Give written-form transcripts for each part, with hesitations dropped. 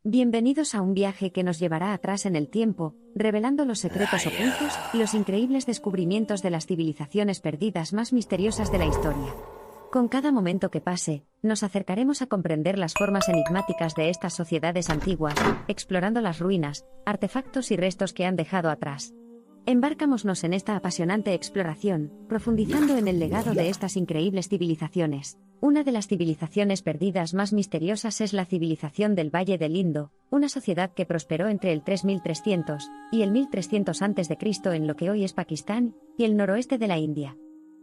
Bienvenidos a un viaje que nos llevará atrás en el tiempo, revelando los secretos ocultos y los increíbles descubrimientos de las civilizaciones perdidas más misteriosas de la historia. Con cada momento que pase, nos acercaremos a comprender las formas enigmáticas de estas sociedades antiguas, explorando las ruinas, artefactos y restos que han dejado atrás. Embarcámonos en esta apasionante exploración, profundizando en el legado de estas increíbles civilizaciones. Una de las civilizaciones perdidas más misteriosas es la civilización del Valle del Indo, una sociedad que prosperó entre el 3300 y el 1300 a.C. en lo que hoy es Pakistán y el noroeste de la India.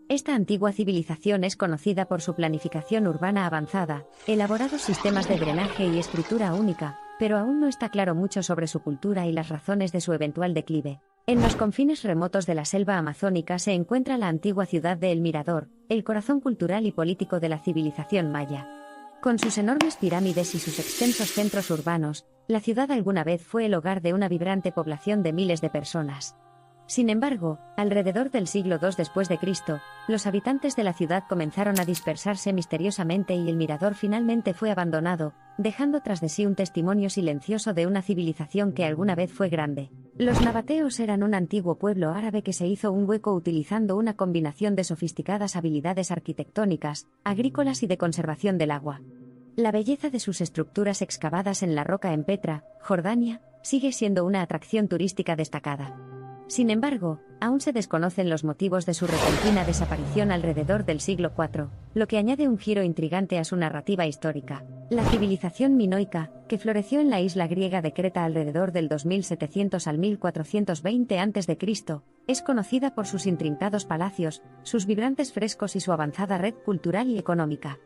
Esta antigua civilización es conocida por su planificación urbana avanzada, elaborados sistemas de drenaje y escritura única, pero aún no está claro mucho sobre su cultura y las razones de su eventual declive. En los confines remotos de la selva amazónica se encuentra la antigua ciudad de El Mirador, el corazón cultural y político de la civilización maya. Con sus enormes pirámides y sus extensos centros urbanos, la ciudad alguna vez fue el hogar de una vibrante población de miles de personas. Sin embargo, alrededor del siglo II después de Cristo, los habitantes de la ciudad comenzaron a dispersarse misteriosamente y el mirador finalmente fue abandonado, dejando tras de sí un testimonio silencioso de una civilización que alguna vez fue grande. Los nabateos eran un antiguo pueblo árabe que se hizo un hueco utilizando una combinación de sofisticadas habilidades arquitectónicas, agrícolas y de conservación del agua. La belleza de sus estructuras excavadas en la roca en Petra, Jordania, sigue siendo una atracción turística destacada. Sin embargo, aún se desconocen los motivos de su repentina desaparición alrededor del siglo IV, lo que añade un giro intrigante a su narrativa histórica. La civilización minoica, que floreció en la isla griega de Creta alrededor del 2700 al 1420 a.C., es conocida por sus intrincados palacios, sus vibrantes frescos y su avanzada red cultural y económica.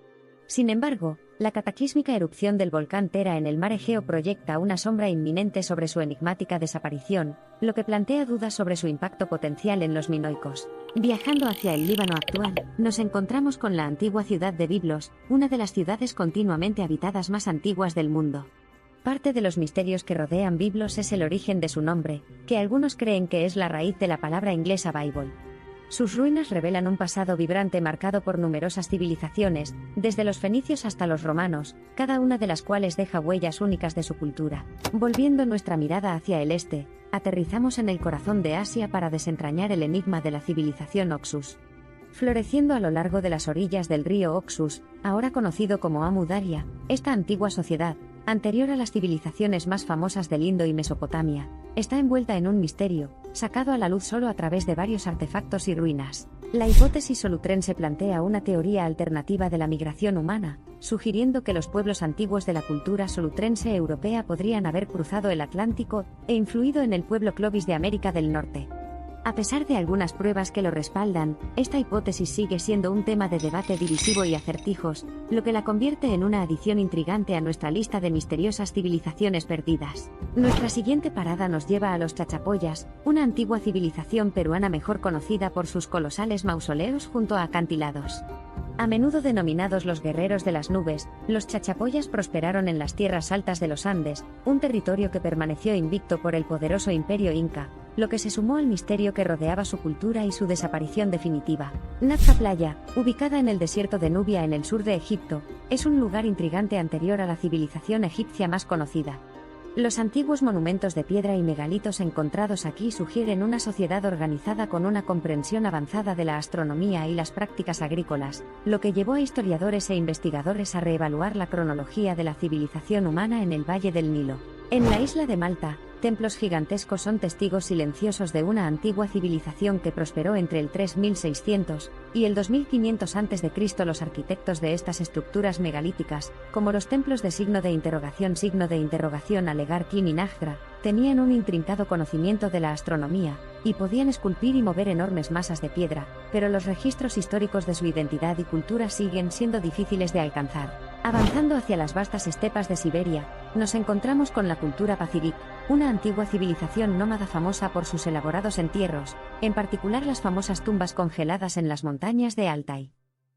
Sin embargo, la cataclísmica erupción del volcán Tera en el mar Egeo proyecta una sombra inminente sobre su enigmática desaparición, lo que plantea dudas sobre su impacto potencial en los minoicos. Viajando hacia el Líbano actual, nos encontramos con la antigua ciudad de Biblos, una de las ciudades continuamente habitadas más antiguas del mundo. Parte de los misterios que rodean Biblos es el origen de su nombre, que algunos creen que es la raíz de la palabra inglesa Bible. Sus ruinas revelan un pasado vibrante marcado por numerosas civilizaciones, desde los fenicios hasta los romanos, cada una de las cuales deja huellas únicas de su cultura. Volviendo nuestra mirada hacia el este, aterrizamos en el corazón de Asia para desentrañar el enigma de la civilización Oxus. Floreciendo a lo largo de las orillas del río Oxus, ahora conocido como Amu Daria, esta antigua sociedad, anterior a las civilizaciones más famosas del Indo y Mesopotamia, está envuelta en un misterio, sacado a la luz solo a través de varios artefactos y ruinas. La hipótesis solutrense plantea una teoría alternativa de la migración humana, sugiriendo que los pueblos antiguos de la cultura solutrense europea podrían haber cruzado el Atlántico e influido en el pueblo Clovis de América del Norte. A pesar de algunas pruebas que lo respaldan, esta hipótesis sigue siendo un tema de debate divisivo y acertijos, lo que la convierte en una adición intrigante a nuestra lista de misteriosas civilizaciones perdidas. Nuestra siguiente parada nos lleva a los Chachapoyas, una antigua civilización peruana mejor conocida por sus colosales mausoleos junto a acantilados. A menudo denominados los guerreros de las nubes, los Chachapoyas prosperaron en las tierras altas de los Andes, un territorio que permaneció invicto por el poderoso imperio inca, lo que se sumó al misterio que rodeaba su cultura y su desaparición definitiva. Nazca Playa, ubicada en el desierto de Nubia en el sur de Egipto, es un lugar intrigante anterior a la civilización egipcia más conocida. Los antiguos monumentos de piedra y megalitos encontrados aquí sugieren una sociedad organizada con una comprensión avanzada de la astronomía y las prácticas agrícolas, lo que llevó a historiadores e investigadores a reevaluar la cronología de la civilización humana en el Valle del Nilo. En la isla de Malta, templos gigantescos son testigos silenciosos de una antigua civilización que prosperó entre el 3600 y el 2500 a.C. Los arquitectos de estas estructuras megalíticas, como los templos de signo de interrogación Alegar Kin y Nagra, tenían un intrincado conocimiento de la astronomía, y podían esculpir y mover enormes masas de piedra, pero los registros históricos de su identidad y cultura siguen siendo difíciles de alcanzar. Avanzando hacia las vastas estepas de Siberia, nos encontramos con la cultura Pacific, una antigua civilización nómada famosa por sus elaborados entierros, en particular las famosas tumbas congeladas en las montañas de Altai.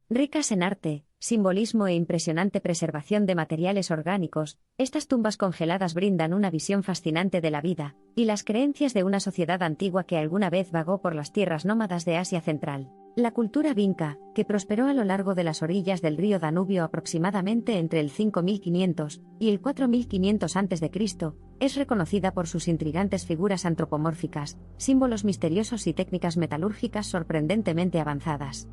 Ricas en arte, simbolismo e impresionante preservación de materiales orgánicos, estas tumbas congeladas brindan una visión fascinante de la vida y las creencias de una sociedad antigua que alguna vez vagó por las tierras nómadas de Asia Central. La cultura vinca, que prosperó a lo largo de las orillas del río Danubio aproximadamente entre el 5500 y el 4500 a.C., es reconocida por sus intrigantes figuras antropomórficas, símbolos misteriosos y técnicas metalúrgicas sorprendentemente avanzadas.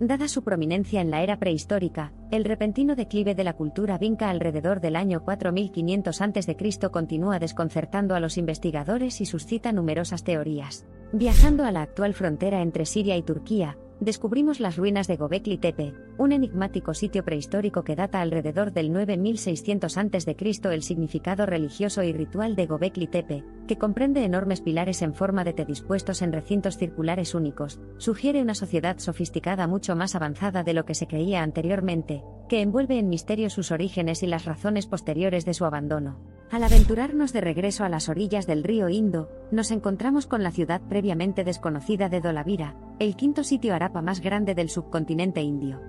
Dada su prominencia en la era prehistórica, el repentino declive de la cultura vinca alrededor del año 4500 a.C. continúa desconcertando a los investigadores y suscita numerosas teorías. Viajando a la actual frontera entre Siria y Turquía, descubrimos las ruinas de Göbekli Tepe, un enigmático sitio prehistórico que data alrededor del 9600 a.C. El significado religioso y ritual de Göbekli Tepe, que comprende enormes pilares en forma de T dispuestos en recintos circulares únicos, sugiere una sociedad sofisticada mucho más avanzada de lo que se creía anteriormente, que envuelve en misterio sus orígenes y las razones posteriores de su abandono. Al aventurarnos de regreso a las orillas del río Indo, nos encontramos con la ciudad previamente desconocida de Dholavira, el quinto sitio harappa más grande del subcontinente indio.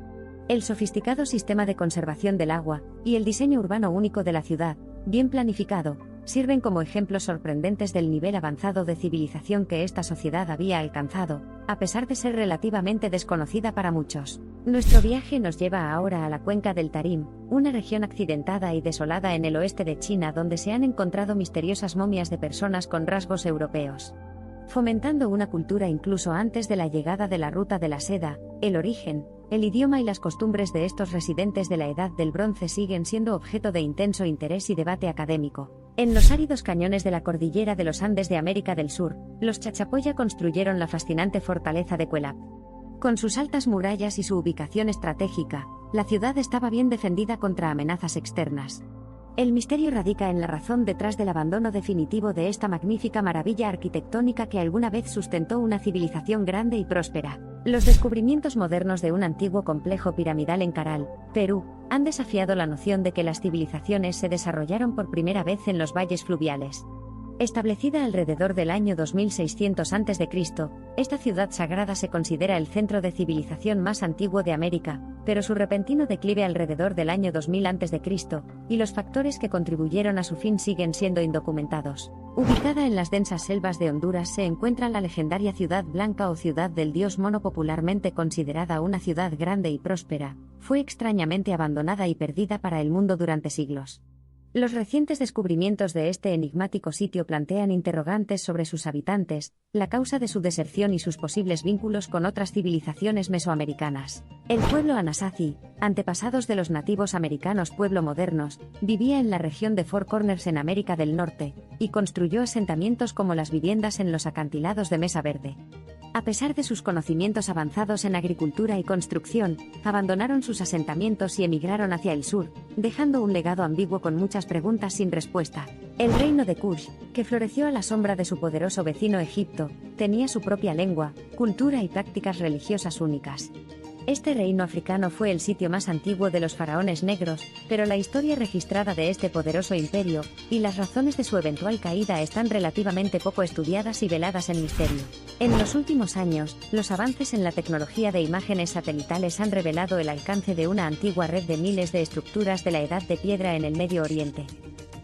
El sofisticado sistema de conservación del agua y el diseño urbano único de la ciudad, bien planificado, sirven como ejemplos sorprendentes del nivel avanzado de civilización que esta sociedad había alcanzado, a pesar de ser relativamente desconocida para muchos. Nuestro viaje nos lleva ahora a la cuenca del Tarim, una región accidentada y desolada en el oeste de China donde se han encontrado misteriosas momias de personas con rasgos europeos. Fomentando una cultura incluso antes de la llegada de la ruta de la seda, el origen, el idioma y las costumbres de estos residentes de la Edad del Bronce siguen siendo objeto de intenso interés y debate académico. En los áridos cañones de la cordillera de los Andes de América del Sur, los Chachapoya construyeron la fascinante fortaleza de Cuelap. Con sus altas murallas y su ubicación estratégica, la ciudad estaba bien defendida contra amenazas externas. El misterio radica en la razón detrás del abandono definitivo de esta magnífica maravilla arquitectónica que alguna vez sustentó una civilización grande y próspera. Los descubrimientos modernos de un antiguo complejo piramidal en Caral, Perú, han desafiado la noción de que las civilizaciones se desarrollaron por primera vez en los valles fluviales. Establecida alrededor del año 2600 a.C., esta ciudad sagrada se considera el centro de civilización más antiguo de América, pero su repentino declive alrededor del año 2000 a.C., y los factores que contribuyeron a su fin siguen siendo indocumentados. Ubicada en las densas selvas de Honduras se encuentra la legendaria Ciudad Blanca o Ciudad del Dios Mono, popularmente considerada una ciudad grande y próspera. Fue extrañamente abandonada y perdida para el mundo durante siglos. Los recientes descubrimientos de este enigmático sitio plantean interrogantes sobre sus habitantes, la causa de su deserción y sus posibles vínculos con otras civilizaciones mesoamericanas. El pueblo Anasazi, antepasados de los nativos americanos pueblo modernos, vivía en la región de Four Corners en América del Norte, y construyó asentamientos como las viviendas en los acantilados de Mesa Verde. A pesar de sus conocimientos avanzados en agricultura y construcción, abandonaron sus asentamientos y emigraron hacia el sur, dejando un legado ambiguo con muchas preguntas sin respuesta. El reino de Kush, que floreció a la sombra de su poderoso vecino Egipto, tenía su propia lengua, cultura y prácticas religiosas únicas. Este reino africano fue el sitio más antiguo de los faraones negros, pero la historia registrada de este poderoso imperio, y las razones de su eventual caída están relativamente poco estudiadas y veladas en misterio. En los últimos años, los avances en la tecnología de imágenes satelitales han revelado el alcance de una antigua red de miles de estructuras de la Edad de Piedra en el Medio Oriente.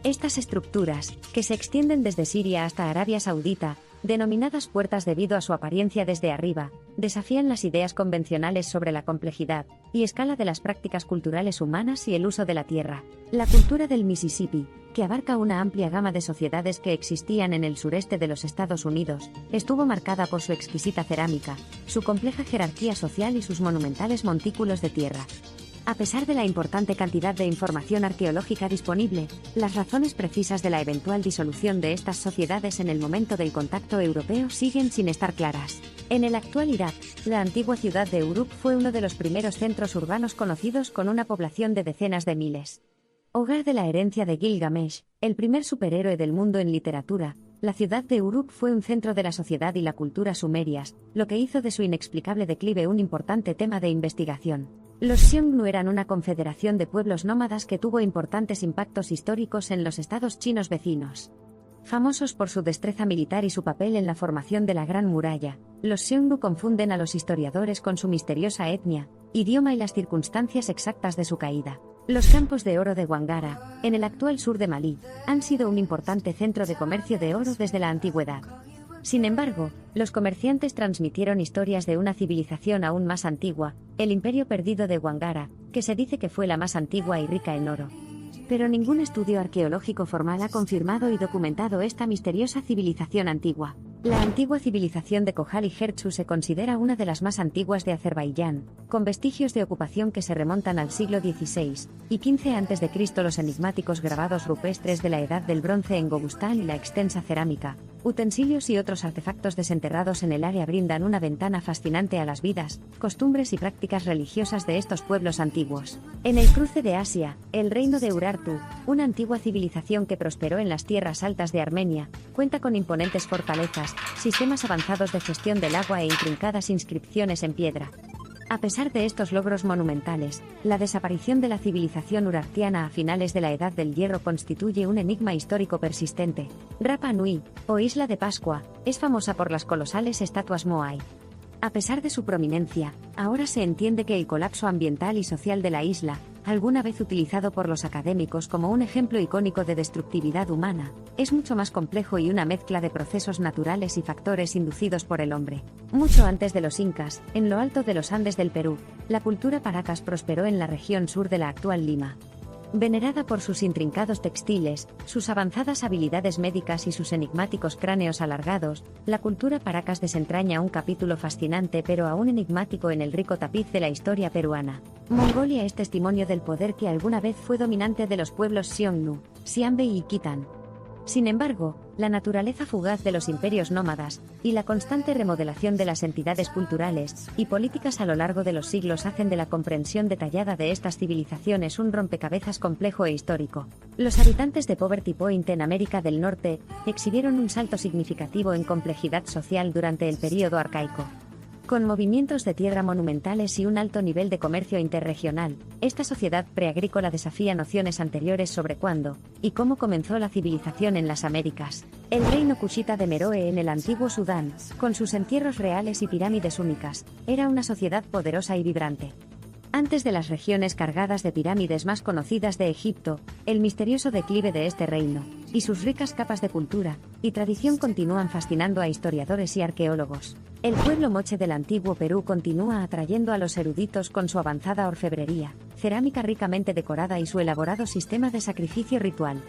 Estas estructuras, que se extienden desde Siria hasta Arabia Saudita, denominadas puertas debido a su apariencia desde arriba, desafían las ideas convencionales sobre la complejidad y escala de las prácticas culturales humanas y el uso de la tierra. La cultura del Mississippi, que abarca una amplia gama de sociedades que existían en el sureste de los Estados Unidos, estuvo marcada por su exquisita cerámica, su compleja jerarquía social y sus monumentales montículos de tierra. A pesar de la importante cantidad de información arqueológica disponible, las razones precisas de la eventual disolución de estas sociedades en el momento del contacto europeo siguen sin estar claras. En el actual Irak, la antigua ciudad de Uruk fue uno de los primeros centros urbanos conocidos con una población de decenas de miles. Hogar de la herencia de Gilgamesh, el primer superhéroe del mundo en literatura, la ciudad de Uruk fue un centro de la sociedad y la cultura sumerias, lo que hizo de su inexplicable declive un importante tema de investigación. Los Xiongnu eran una confederación de pueblos nómadas que tuvo importantes impactos históricos en los estados chinos vecinos. Famosos por su destreza militar y su papel en la formación de la Gran Muralla, los Xiongnu confunden a los historiadores con su misteriosa etnia, idioma y las circunstancias exactas de su caída. Los campos de oro de Wangara, en el actual sur de Malí, han sido un importante centro de comercio de oro desde la antigüedad. Sin embargo, los comerciantes transmitieron historias de una civilización aún más antigua, el Imperio Perdido de Wangara, que se dice que fue la más antigua y rica en oro. Pero ningún estudio arqueológico formal ha confirmado y documentado esta misteriosa civilización antigua. La antigua civilización de Kohal y Hertsu se considera una de las más antiguas de Azerbaiyán, con vestigios de ocupación que se remontan al siglo XVI y XV a.C. Los enigmáticos grabados rupestres de la Edad del Bronce en Gobustán y la extensa cerámica, utensilios y otros artefactos desenterrados en el área brindan una ventana fascinante a las vidas, costumbres y prácticas religiosas de estos pueblos antiguos. En el cruce de Asia, el reino de Urartu, una antigua civilización que prosperó en las tierras altas de Armenia, cuenta con imponentes fortalezas, sistemas avanzados de gestión del agua e intrincadas inscripciones en piedra. A pesar de estos logros monumentales, la desaparición de la civilización urartiana a finales de la Edad del Hierro constituye un enigma histórico persistente. Rapa Nui, o Isla de Pascua, es famosa por las colosales estatuas Moai. A pesar de su prominencia, ahora se entiende que el colapso ambiental y social de la isla, alguna vez utilizado por los académicos como un ejemplo icónico de destructividad humana, es mucho más complejo y una mezcla de procesos naturales y factores inducidos por el hombre. Mucho antes de los incas, en lo alto de los Andes del Perú, la cultura paracas prosperó en la región sur de la actual Lima. Venerada por sus intrincados textiles, sus avanzadas habilidades médicas y sus enigmáticos cráneos alargados, la cultura paracas desentraña un capítulo fascinante pero aún enigmático en el rico tapiz de la historia peruana. Mongolia es testimonio del poder que alguna vez fue dominante de los pueblos Xiongnu, Xianbei y Khitan. Sin embargo, la naturaleza fugaz de los imperios nómadas y la constante remodelación de las entidades culturales y políticas a lo largo de los siglos hacen de la comprensión detallada de estas civilizaciones un rompecabezas complejo e histórico. Los habitantes de Poverty Point en América del Norte exhibieron un salto significativo en complejidad social durante el período arcaico. Con movimientos de tierra monumentales y un alto nivel de comercio interregional, esta sociedad preagrícola desafía nociones anteriores sobre cuándo y cómo comenzó la civilización en las Américas. El reino cushita de Meroe en el antiguo Sudán, con sus entierros reales y pirámides únicas, era una sociedad poderosa y vibrante. Antes de las regiones cargadas de pirámides más conocidas de Egipto, el misterioso declive de este reino, y sus ricas capas de cultura y tradición continúan fascinando a historiadores y arqueólogos. El pueblo moche del antiguo Perú continúa atrayendo a los eruditos con su avanzada orfebrería, cerámica ricamente decorada y su elaborado sistema de sacrificio ritual.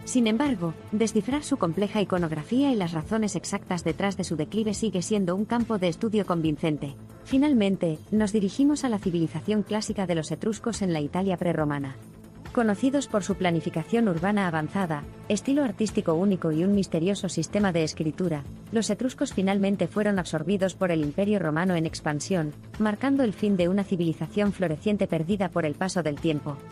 Sin embargo, descifrar su compleja iconografía y las razones exactas detrás de su declive sigue siendo un campo de estudio convincente. Finalmente, nos dirigimos a la civilización clásica de los etruscos en la Italia prerromana. Conocidos por su planificación urbana avanzada, estilo artístico único y un misterioso sistema de escritura, los etruscos finalmente fueron absorbidos por el Imperio Romano en expansión, marcando el fin de una civilización floreciente perdida por el paso del tiempo.